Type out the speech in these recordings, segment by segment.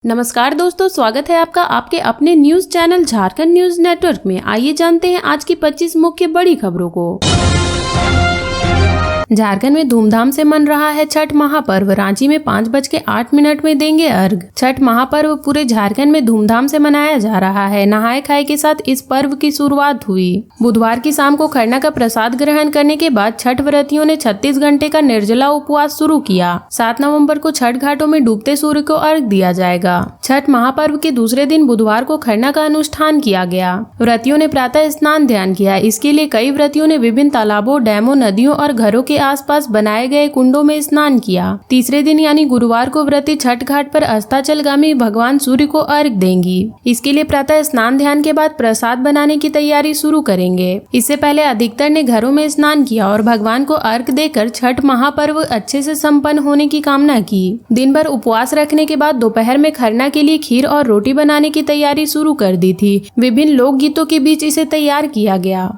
नमस्कार दोस्तों, स्वागत है आपका आपके अपने news channel Jharkhand news network में। आइए जानते हैं आज की 25 मुख्य बड़ी खबरों को। झारखंड में धूमधाम से मन रहा है छठ महापर्व। रांची में 5:08 में देंगे अर्घ। छठ महापर्व पूरे झारखंड में धूमधाम से मनाया जा रहा है। नहाए खाए के साथ इस पर्व की शुरुआत हुई। बुधवार की शाम को खरना का प्रसाद ग्रहण करने के बाद छठ व्रतियों ने 36 घंटे का निर्जला उपवास शुरू किया। 7 नवंबर को छठ घाटों में डूबते सूर्य को अर्घ दिया जाएगा। छठ महापर्व के दूसरे दिन बुधवार को खरना का अनुष्ठान किया गया। व्रतियों ने प्रातः स्नान ध्यान किया। इसके लिए कई व्रतियों ने विभिन्न तालाबों, डैमों, नदियों और घरों के आसपास बनाए गए कुंडों में स्नान किया। तीसरे दिन यानी गुरुवार को व्रती छठ घाट पर अस्ताचलगामी भगवान सूर्य को अर्घ देंगी। इसके लिए प्रातः स्नान ध्यान के बाद प्रसाद बनाने की तैयारी शुरू करेंगे। इससे पहले अधिकतर ने घरों में स्नान किया और भगवान को अर्घ देकर छठ महापर्व अच्छे से संपन्न होने की कामना की। दिन भर उपवास रखने के बाद दोपहर में खरना के लिए खीर और रोटी बनाने की तैयारी शुरू कर दी थी। विभिन्न लोकगीतों के बीच इसे तैयार किया गया।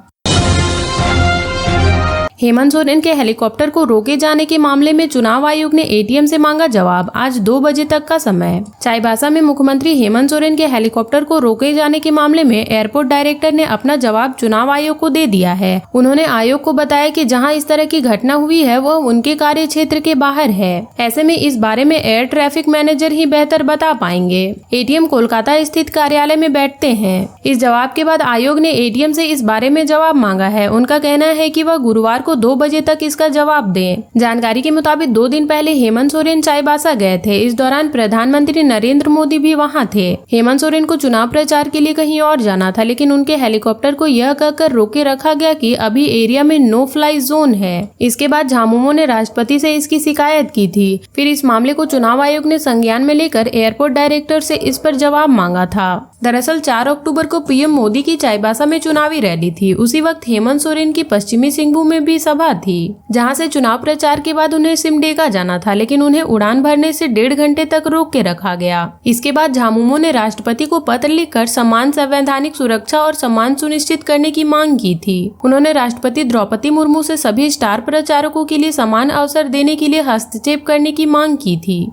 हेमंत सोरेन के हेलीकॉप्टर को रोके जाने के मामले में चुनाव आयोग ने एटीएम से मांगा जवाब। आज 2 बजे तक का समय। चाईबासा में मुख्यमंत्री हेमंत सोरेन के हेलीकॉप्टर को रोके जाने के मामले में एयरपोर्ट डायरेक्टर ने अपना जवाब चुनाव आयोग को दे दिया है। उन्होंने आयोग को बताया कि जहां इस तरह की घटना हुई है वह उनके कार्य क्षेत्र के बाहर है। ऐसे में इस बारे में एयर ट्रैफिक मैनेजर ही बेहतर बता पाएंगे। एटीएम कोलकाता स्थित कार्यालय में बैठते हैं। इस जवाब के बाद आयोग ने एटीएम से इस बारे में जवाब मांगा है। उनका कहना है कि वह गुरुवार को 2 बजे तक इसका जवाब दें। जानकारी के मुताबिक 2 दिन पहले हेमंत सोरेन चाईबासा गए थे। इस दौरान प्रधानमंत्री नरेंद्र मोदी भी वहां थे। हेमंत सोरेन को चुनाव प्रचार के लिए कहीं और जाना था, लेकिन उनके हेलीकॉप्टर को यह कहकर रोके रखा गया कि अभी एरिया में नो फ्लाई जोन है। इसके बाद झामुमो ने राष्ट्रपति से इसकी शिकायत की थी। फिर इस मामले को चुनाव आयोग ने संज्ञान में लेकर एयरपोर्ट डायरेक्टर से इस पर जवाब मांगा था। दरअसल 4 अक्टूबर को पीएम मोदी की चाईबासा में चुनावी रैली थी। उसी वक्त हेमंत सोरेन की पश्चिमी सिंहभूम में भी सभा थी, जहां से चुनाव प्रचार के बाद उन्हें सिमडेगा जाना था, लेकिन उन्हें उड़ान भरने से 1.5 घंटे तक रोक के रखा गया। इसके बाद झामुमो ने राष्ट्रपति को पत्र लिखकर समान संवैधानिक सुरक्षा और सम्मान सुनिश्चित करने की मांग की थी। उन्होंने राष्ट्रपति द्रौपदी मुर्मू से सभी स्टार प्रचारकों के लिए समान अवसर देने के लिए हस्तक्षेप करने की मांग की थी।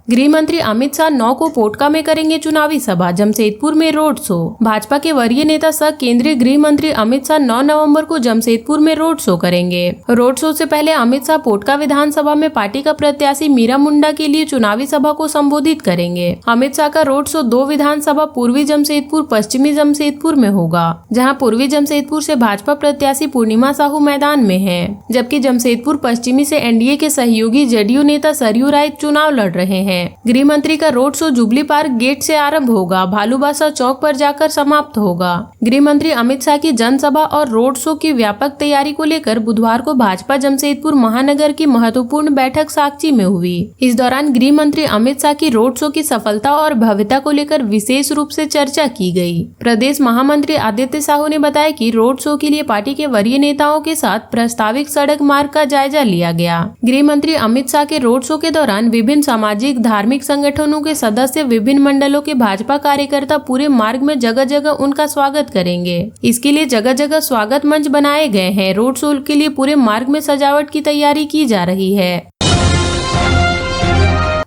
गृह मंत्री अमित शाह 9 को पोटका में करेंगे चुनावी सभा। जमशेदपुर में रोड शो। भाजपा के वरीय नेता सह केंद्रीय गृह मंत्री अमित शाह 9 नवंबर को जमशेदपुर में रोड शो करेंगे। रोड शो से पहले अमित शाह पोटका विधानसभा में पार्टी का प्रत्याशी मीरा मुंडा के लिए चुनावी सभा को संबोधित करेंगे। अमित शाह का रोड शो 2 विधानसभा पूर्वी जमशेदपुर, पश्चिमी जमशेदपुर में होगा, जहाँ पूर्वी जमशेदपुर से भाजपा प्रत्याशी पूर्णिमा साहू मैदान में है, जबकि जमशेदपुर पश्चिमी से एनडीए के सहयोगी जेडीयू नेता सरयू राय चुनाव लड़ रहे हैं। गृह मंत्री का road show jubilee park gate से आरंभ होगा, भालूबासा चौक पर जाकर समाप्त होगा। गृह मंत्री अमित शाह की जनसभा और रोड शो की व्यापक तैयारी को लेकर बुधवार को भाजपा जमशेदपुर महानगर की महत्वपूर्ण बैठक साकची में हुई। इस दौरान गृह मंत्री अमित शाह की रोड शो की सफलता और भव्यता को लेकर विशेष रूप से चर्चा की गई। प्रदेश महामंत्री आदित्य साहू ने बताया कि रोड शो के लिए पार्टी के वरीय नेताओं के साथ प्रस्तावित सड़क मार्ग का जायजा लिया गया। गृह मंत्री अमित शाह के रोड शो के दौरान विभिन्न सामाजिक धार्मिक संगठनों के सदस्य, विभिन्न मंडलों के भाजपा कार्यकर्ता पूरे मार्ग में जगह जगह उनका स्वागत करेंगे। इसके लिए जगह जगह स्वागत मंच बनाए गए हैं। रोड शो के लिए पूरे मार्ग में सजावट की तैयारी की जा रही है।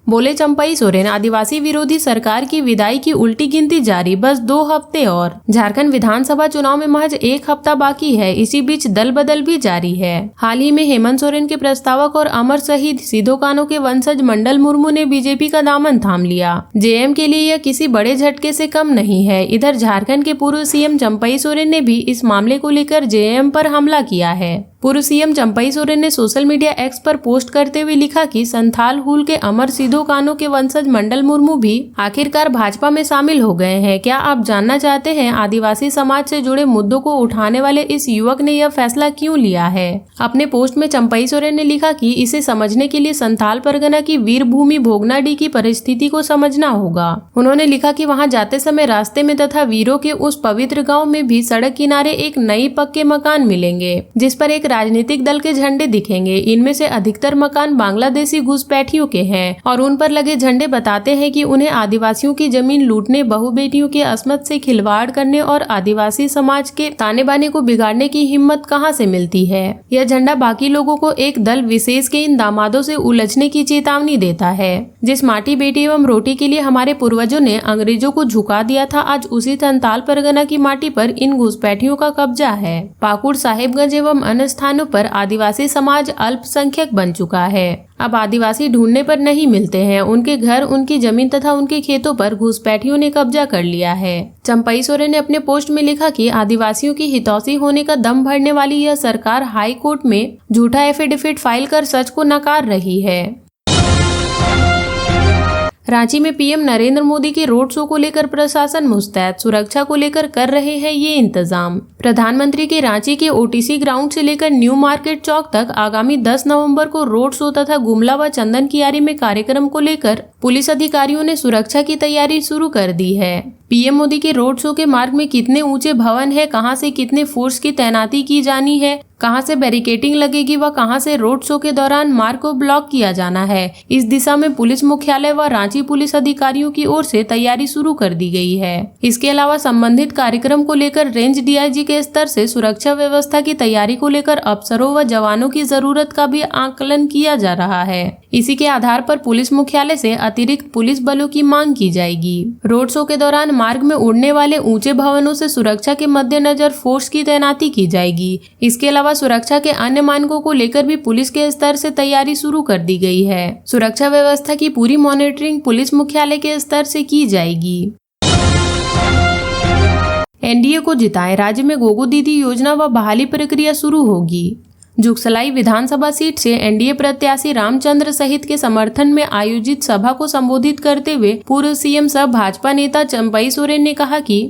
बोले चंपई सोरेन, आदिवासी विरोधी सरकार की विदाई की उल्टी गिनती जारी, बस 2 हफ्ते और। झारखंड विधानसभा चुनाव में महज 1 हफ्ता बाकी है। इसी बीच दल बदल भी जारी है। हाल ही में हेमंत सोरेन के प्रस्तावक और अमर शहीद सिदो कान्हू के वंशज मंडल मुर्मू ने बीजेपी का दामन थाम लिया। जेएम के लिए यह किसी बड़े झटके से कम नहीं है। इधर झारखंड के पूर्व सीएम चंपई सोरेन ने भी इस मामले को लेकर जेएम पर हमला किया है। पूर्व सीएम चंपई सोरेन ने सोशल मीडिया एक्स पर पोस्ट करते हुए लिखा कि संथाल हुल के अमर सिदो कान्हू के वंशज मंडल मुर्मू भी आखिरकार भाजपा में शामिल हो गए हैं। क्या आप जानना चाहते हैं आदिवासी समाज से जुड़े मुद्दों को उठाने वाले इस युवक ने यह फैसला क्यों लिया है? अपने पोस्ट में चंपई सोरेन ने लिखा कि इसे समझने के लिए संथाल परगना की वीर भूमि भोगनाडीह की परिस्थिति को समझना होगा। उन्होंने लिखा कि वहां जाते समय रास्ते में तथा वीरों के उस पवित्र गाँव में भी सड़क किनारे एक नई पक्के मकान मिलेंगे, जिस पर एक राजनीतिक दल के झंडे दिखेंगे। इनमें से अधिकतर मकान बांग्लादेशी घुसपैठियों के हैं और उन पर लगे झंडे बताते हैं कि उन्हें आदिवासियों की जमीन लूटने, बहू बेटियों की अस्मत से खिलवाड़ करने और आदिवासी समाज के ताने बाने को बिगाड़ने की हिम्मत कहां से मिलती है। यह झंडा बाकी लोगों को एक दल विशेष के इन दामादों से उलझने की चेतावनी देता है। जिस माटी, बेटी एवं रोटी के लिए हमारे पूर्वजों ने अंग्रेजों को झुका दिया था, आज उसी संथाल परगना की माटी पर इन घुसपैठियों का कब्जा है। पाकुड़, साहिबगंज एवं अन्य स्थानों पर आदिवासी समाज अल्पसंख्यक बन चुका है। अब आदिवासी ढूंढने पर नहीं मिलते हैं। उनके घर, उनकी जमीन तथा उनके खेतों पर घुसपैठियों ने कब्जा कर लिया है। चंपई सोरेन ने अपने पोस्ट में लिखा कि आदिवासियों की हितौसी होने का दम भरने वाली यह सरकार हाई कोर्ट में झूठा एफिडेविट फाइल कर सच को नकार रही है। रांची में पीएम नरेंद्र मोदी के रोड शो को लेकर प्रशासन मुस्तैद, सुरक्षा को लेकर कर रहे हैं ये इंतजाम। प्रधानमंत्री के रांची के ओटीसी ग्राउंड से लेकर न्यू मार्केट चौक तक आगामी 10 नवंबर को रोड शो तथा गुमला व चंदन कियारी में कार्यक्रम को लेकर पुलिस अधिकारियों ने सुरक्षा की तैयारी शुरू कर दी है। पीएम मोदी के रोड शो के मार्ग में कितने ऊंचे भवन है, कहां से कितने फोर्स की तैनाती की जानी है, कहां से बैरिकेडिंग लगेगी व कहां से रोड शो के दौरान मार्ग को ब्लॉक किया जाना है, इस दिशा में पुलिस मुख्यालय व रांची पुलिस अधिकारियों की ओर से तैयारी शुरू कर दी गई है। इसके अलावा संबंधित कार्यक्रम को लेकर रेंज डीआईजी के स्तर से सुरक्षा व्यवस्था की तैयारी को लेकर अफसरों व जवानों की जरूरत का भी आकलन किया जा रहा है। इसी के आधार पर पुलिस मुख्यालय से अतिरिक्त पुलिस बलों की मांग की जाएगी। रोड शो के दौरान मार्ग में उड़ने वाले ऊंचे भवनों से सुरक्षा के मद्देनजर फोर्स की तैनाती की जाएगी। इसके अलावा सुरक्षा के अन्य मानकों को लेकर भी पुलिस के स्तर से तैयारी शुरू कर दी गई है। सुरक्षा व्यवस्था की पूरी मॉनिटरिंग पुलिस मुख्यालय के स्तर से की जाएगी। एनडीए को जिताएं, राज्य में गोगो दीदी योजना व बहाली प्रक्रिया शुरू होगी। जुगसलाई विधानसभा सीट से एनडीए प्रत्याशी रामचंद्र सहित के समर्थन में आयोजित सभा को संबोधित करते हुए पूर्व सीएम सह भाजपा नेता चंपई सोरेन ने कहा कि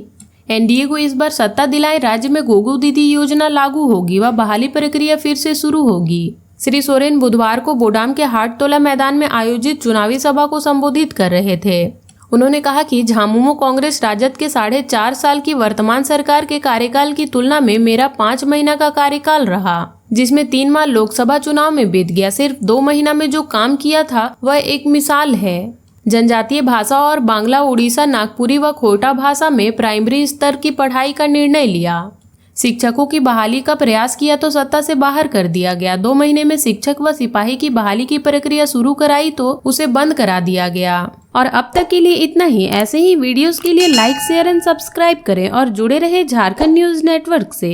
एनडीए को इस बार सत्ता दिलाए, राज्य में गोगो दीदी योजना लागू होगी व बहाली प्रक्रिया फिर से शुरू होगी। श्री सोरेन बुधवार को बोडाम के हाटतोला मैदान में आयोजित चुनावी सभा को संबोधित कर रहे थे। उन्होंने कहा कि झामुमो कांग्रेस राजद के 4.5 साल की वर्तमान सरकार के कार्यकाल की तुलना में मेरा 5 महीना का कार्यकाल रहा, जिसमें 3 माह लोकसभा चुनाव में बीत गया। सिर्फ 2 महीना में जो काम किया था वह एक मिसाल है। जनजातीय भाषा और बांग्ला, उड़ीसा, नागपुरी व खोटा भाषा में प्राइमरी स्तर की पढ़ाई का निर्णय लिया। शिक्षकों की बहाली का प्रयास किया तो सत्ता से बाहर कर दिया गया। 2 महीने में शिक्षक व सिपाही की बहाली की प्रक्रिया शुरू कराई तो उसे बंद करा दिया गया। और अब तक के लिए इतना ही। ऐसे ही वीडियोस के लिए लाइक, शेयर एंड सब्सक्राइब करें और जुड़े रहे झारखंड न्यूज नेटवर्क से।